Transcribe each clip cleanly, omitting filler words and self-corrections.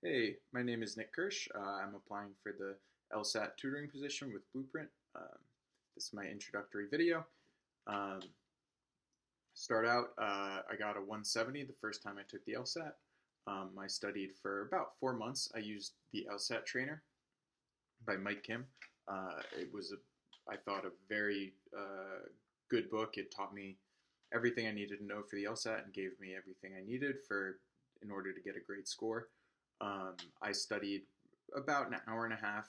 Hey, my name is Nick Kirsch. I'm applying for the LSAT tutoring position with Blueprint. This is my introductory video. Um, start out, I got a 170 the first time I took the LSAT. I studied for about 4 months. I used the LSAT Trainer by Mike Kim. It was, I thought, a very good book. It taught me everything I needed to know for the LSAT and gave me everything I needed in order to get a great score. I studied about an hour and a half,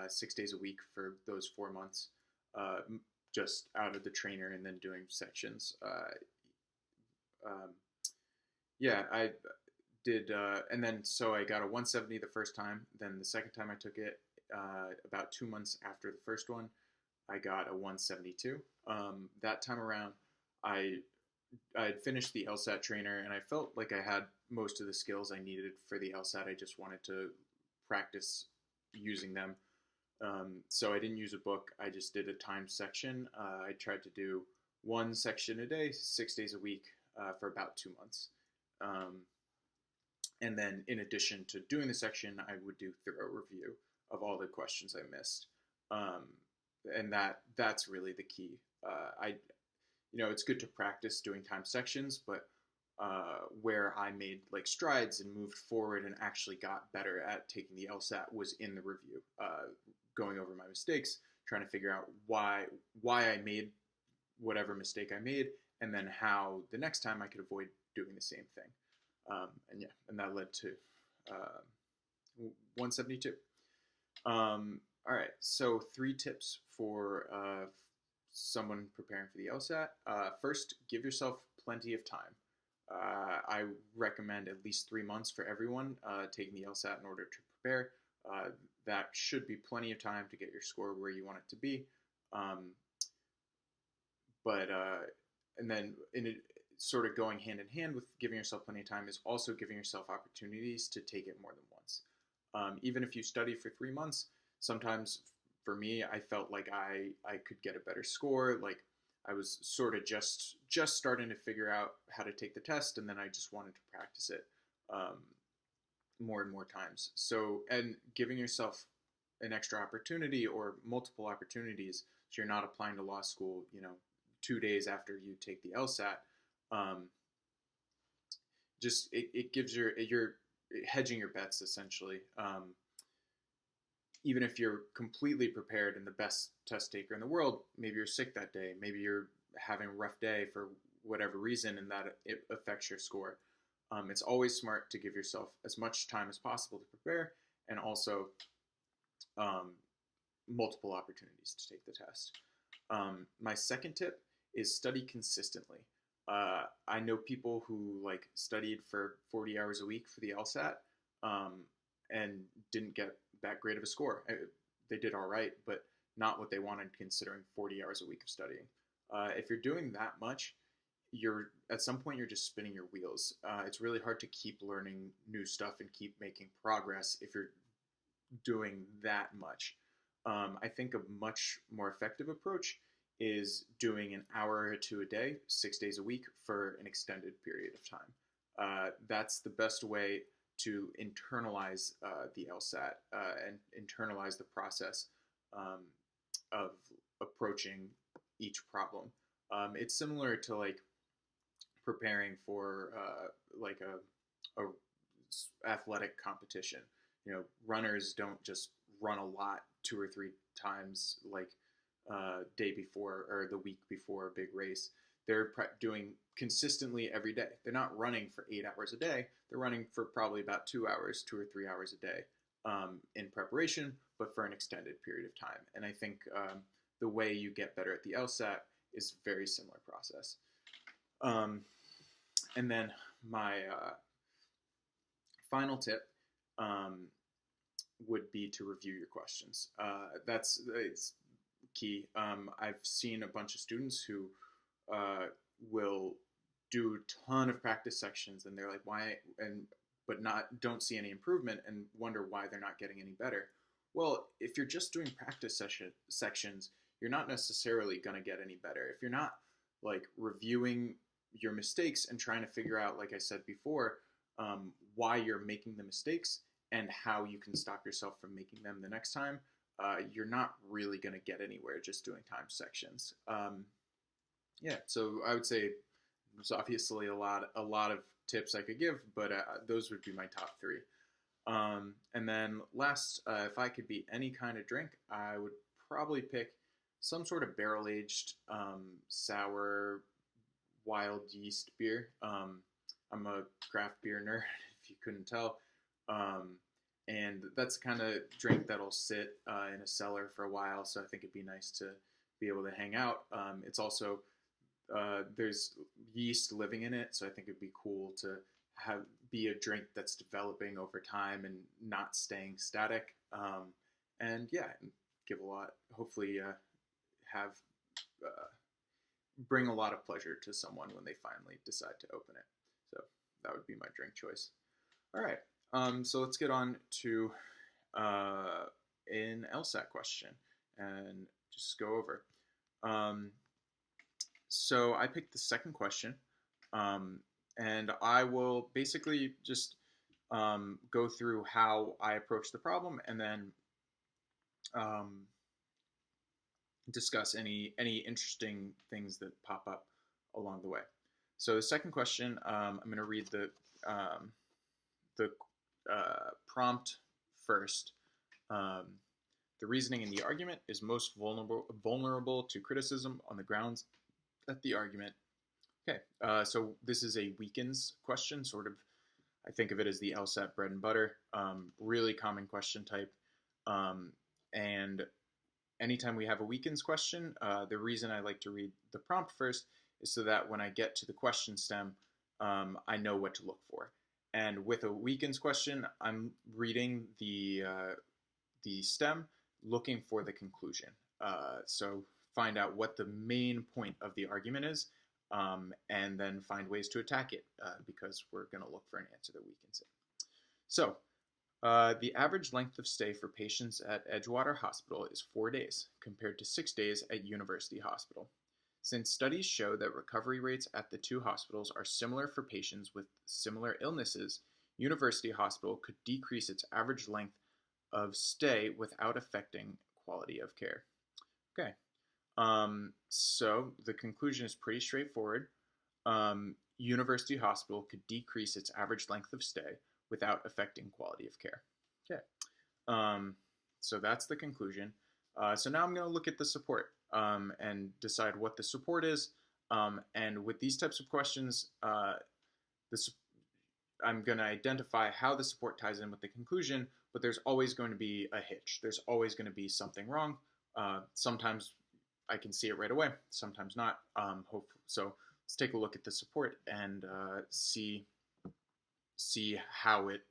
6 days a week for those 4 months, uh, just out of the trainer and then doing sections. Um, yeah, I did, and then so I got a 170 the first time. Then the second time I took it, about 2 months after the first one, I got a 172. That time around, I I had finished the LSAT trainer and I felt like I had most of the skills I needed for the LSAT. I just wanted to practice using them. So I didn't use a book. I just did a timed section. I tried to do one section a day, 6 days a week, for about 2 months. Um, and then in addition to doing the section, I would do thorough review of all the questions I missed. Um, and that's really the key. It's good to practice doing time sections, but where I made like strides and moved forward and actually got better at taking the LSAT was in the review, going over my mistakes, trying to figure out why I made whatever mistake I made, and then how the next time I could avoid doing the same thing. And that led to 172. All right, so 3 tips for someone preparing for the LSAT. First, give yourself plenty of time. I recommend at least 3 months for everyone taking the LSAT in order to prepare. That should be plenty of time to get your score where you want it to be. Um, but and then in it, sort of going hand in hand with giving yourself plenty of time is also giving yourself opportunities to take it more than once. Even if you study for 3 months, sometimes for me, I felt like I could get a better score. Like I was sort of just starting to figure out how to take the test, and then I just wanted to practice it more and more times. So, and giving yourself an extra opportunity or multiple opportunities, so you're not applying to law school, 2 days after you take the LSAT. Um, just it gives you're hedging your bets essentially. Even if you're completely prepared and the best test taker in the world, maybe you're sick that day, maybe you're having a rough day for whatever reason, and that it affects your score. It's always smart to give yourself as much time as possible to prepare, and also um, multiple opportunities to take the test. My second tip is study consistently. I know people who like studied for 40 hours a week for the LSAT, and didn't get that great of a score. They did all right, but not what they wanted considering 40 hours a week of studying. If you're doing that much, you're at some point you're just spinning your wheels. It's really hard to keep learning new stuff and keep making progress if you're doing that much. I think a much more effective approach is doing an hour or two a day, 6 days a week for an extended period of time. That's the best way to internalize the LSAT and internalize the process of approaching each problem. It's similar to like preparing for like a athletic competition. Runners don't just run a lot 2 or 3 times like day before or the week before a big race. They're doing consistently every day. They're not running for 8 hours a day. They're running for probably about 2 hours, 2 or 3 hours a day in preparation, but for an extended period of time. And I think the way you get better at the LSAT is a very similar process. And then my final tip would be to review your questions. It's key. I've seen a bunch of students who will do a ton of practice sections, and they're like, why? But don't see any improvement and wonder why they're not getting any better. Well, if you're just doing practice sections, you're not necessarily going to get any better. If you're not like reviewing your mistakes and trying to figure out, like I said before, why you're making the mistakes, and how you can stop yourself from making them the next time, you're not really going to get anywhere just doing time sections. Yeah, so I would say there's obviously a lot of tips I could give, but those would be my top three. And then last, if I could be any kind of drink, I would probably pick some sort of barrel aged sour wild yeast beer. I'm a craft beer nerd, if you couldn't tell. And that's the kind of drink that'll sit in a cellar for a while, so I think it'd be nice to be able to hang out. It's also, there's yeast living in it, so I think it'd be cool to be a drink that's developing over time and not staying static. And yeah, give a lot, hopefully have bring a lot of pleasure to someone when they finally decide to open it. So that would be my drink choice. All right, so let's get on to an LSAT question and just go over. So I picked the second question, and I will basically just go through how I approach the problem, and then discuss any interesting things that pop up along the way. So the second question, I'm going to read the prompt first. The reasoning in the argument is most vulnerable to criticism on the grounds that the argument. Okay, so this is a weakens question, sort of. I think of it as the LSAT bread and butter, really common question type. And anytime we have a weakens question, the reason I like to read the prompt first is so that when I get to the question stem, I know what to look for. And with a weakens question, I'm reading the stem, looking for the conclusion. So find out what the main point of the argument is, and then find ways to attack it, because we're going to look for an answer that weakens it. So the average length of stay for patients at Edgewater Hospital is 4 days, compared to 6 days at University Hospital. Since studies show that recovery rates at the two hospitals are similar for patients with similar illnesses, University Hospital could decrease its average length of stay without affecting quality of care. Okay, so the conclusion is pretty straightforward. University Hospital could decrease its average length of stay without affecting quality of care. Okay, so that's the conclusion. So now I'm going to look at the support and decide what the support is. And with these types of questions, I'm going to identify how the support ties in with the conclusion, but there's always going to be a hitch. There's always going to be something wrong. Sometimes I can see it right away, sometimes not. So let's take a look at the support and see how it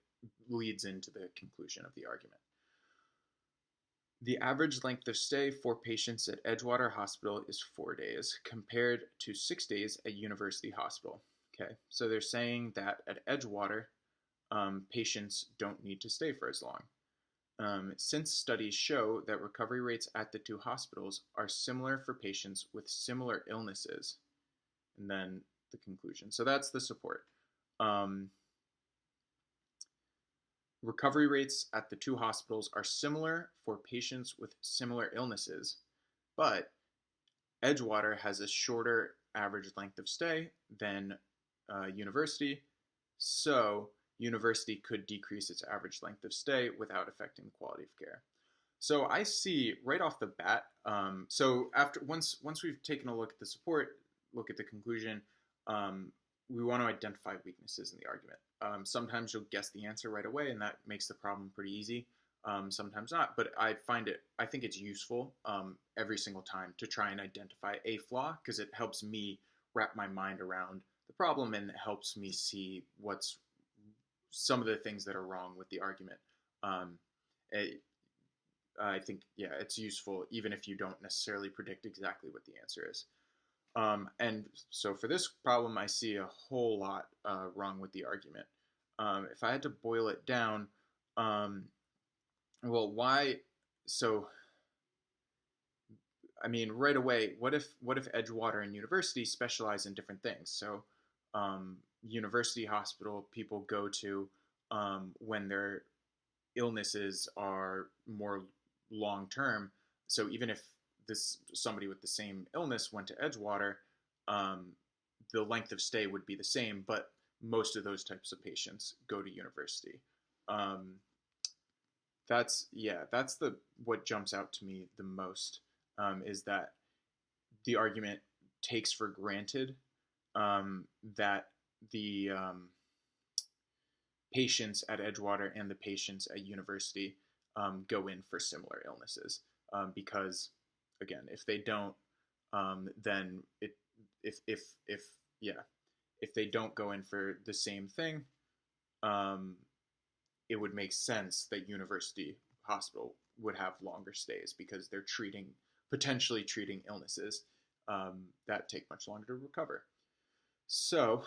leads into the conclusion of the argument. The average length of stay for patients at Edgewater Hospital is 4 days, compared to 6 days at University Hospital. Okay, so they're saying that at Edgewater, patients don't need to stay for as long. Since studies show that recovery rates at the two hospitals are similar for patients with similar illnesses, and then the conclusion. So that's the support. Recovery rates at the two hospitals are similar for patients with similar illnesses, but Edgewater has a shorter average length of stay than University, so University could decrease its average length of stay without affecting the quality of care. So I see right off the bat, so once we've taken a look at the support, look at the conclusion, we want to identify weaknesses in the argument. Sometimes you'll guess the answer right away, and that makes the problem pretty easy. Sometimes not, but I think it's useful every single time to try and identify a flaw, because it helps me wrap my mind around the problem, and it helps me see what's some of the things that are wrong with the argument. I think, yeah, it's useful even if you don't necessarily predict exactly what the answer is. And so for this problem, I see a whole lot wrong with the argument. If I had to boil it down, well, why? So, I mean, right away, what if Edgewater and University specialize in different things? So, University Hospital people go to when they're illnesses are more long term. So even if this somebody with the same illness went to Edgewater, um, the length of stay would be the same, but most of those types of patients go to university. Um, that's the what jumps out to me the most, is that the argument takes for granted that the patients at Edgewater and the patients at university go in for similar illnesses, because again, if they don't, then it if yeah, if they don't go in for the same thing, um, it would make sense that university hospital would have longer stays because they're potentially treating illnesses that take much longer to recover. So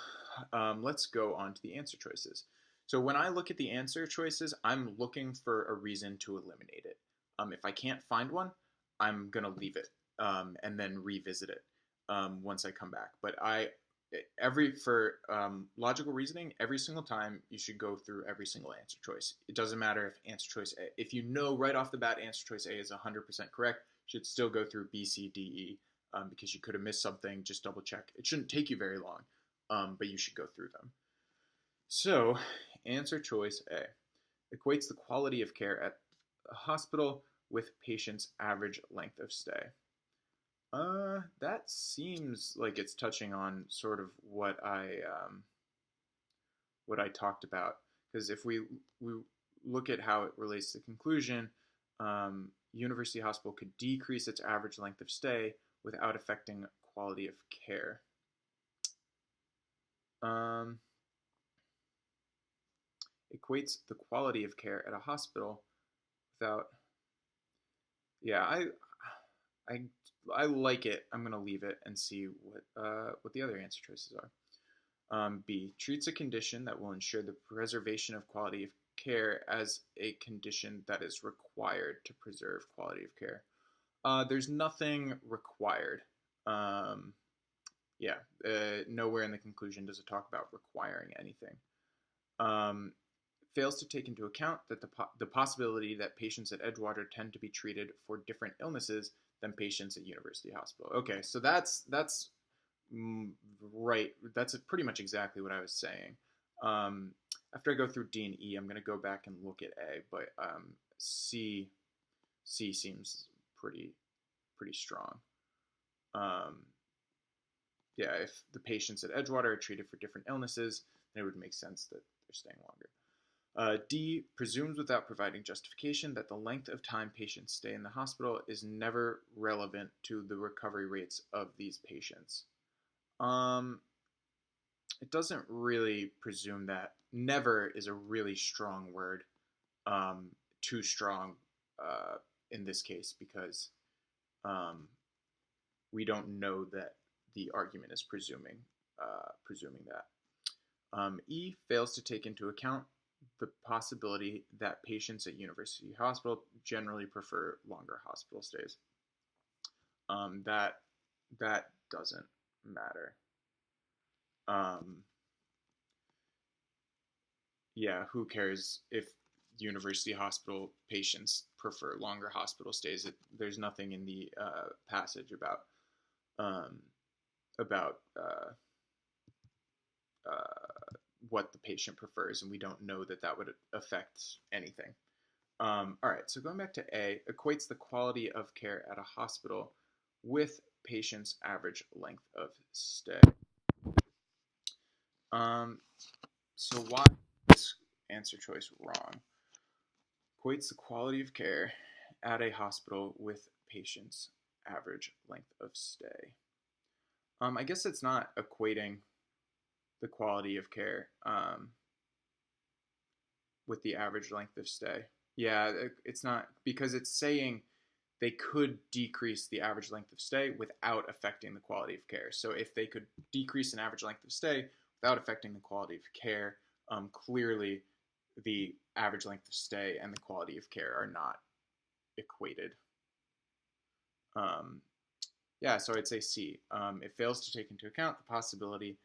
let's go on to the answer choices. So when I look at the answer choices, I'm looking for a reason to eliminate it. If I can't find one, I'm gonna leave it and then revisit it once I come back. But for logical reasoning, every single time you should go through every single answer choice. It doesn't matter if answer choice A, if you know right off the bat answer choice A is 100% correct, you should still go through B, C, D, E, because you could have missed something. Just double check. It shouldn't take you very long, but you should go through them. So, answer choice A equates the quality of care at a hospital with patients' average length of stay. That seems like it's touching on sort of what I talked about. Because if we look at how it relates to the conclusion, university hospital could decrease its average length of stay without affecting quality of care. Equates the quality of care at a hospital without. Yeah, I like it. I'm gonna leave it and see what the other answer choices are. B, treats a condition that will ensure the preservation of quality of care as a condition that is required to preserve quality of care. There's nothing required. Nowhere in the conclusion does it talk about requiring anything. Fails to take into account that the possibility that patients at Edgewater tend to be treated for different illnesses than patients at University Hospital. Okay, so that's right. That's pretty much exactly what I was saying. After I go through D and E, I'm going to go back and look at A, but C seems pretty strong. If the patients at Edgewater are treated for different illnesses, then it would make sense that they're staying longer. D, presumes without providing justification that the length of time patients stay in the hospital is never relevant to the recovery rates of these patients. It doesn't really presume that. Never is a really strong word. Too strong in this case because we don't know that the argument is presuming that. E, fails to take into account the possibility that patients at University Hospital generally prefer longer hospital stays. That doesn't matter. Who cares if University Hospital patients prefer longer hospital stays? There's nothing in the passage about what the patient prefers, and we don't know that would affect anything. All right, so going back to A, equates the quality of care at a hospital with patients' average length of stay. So why is this answer choice wrong? Equates the quality of care at a hospital with patients' average length of stay. I guess it's not equating the quality of care with the average length of stay. Yeah, it's not, because it's saying they could decrease the average length of stay without affecting the quality of care. So if they could decrease an average length of stay without affecting the quality of care, clearly the average length of stay and the quality of care are not equated. So I'd say C. It fails to take into account the possibility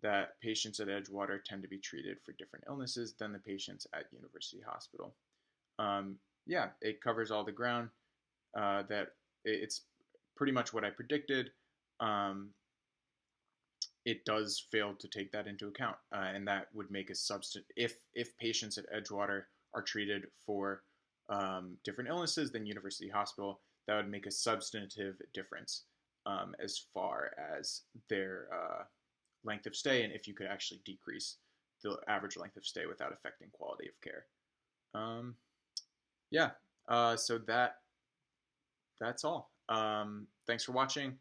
that patients at Edgewater tend to be treated for different illnesses than the patients at University Hospital. Yeah, it covers all the ground. That it's pretty much what I predicted. Um, it does fail to take that into account, and that would make a substantive. If patients at Edgewater are treated for different illnesses than University Hospital, that would make a substantive difference as far as their length of stay, and if you could actually decrease the average length of stay without affecting quality of care. Um, yeah, so that's all. Thanks for watching.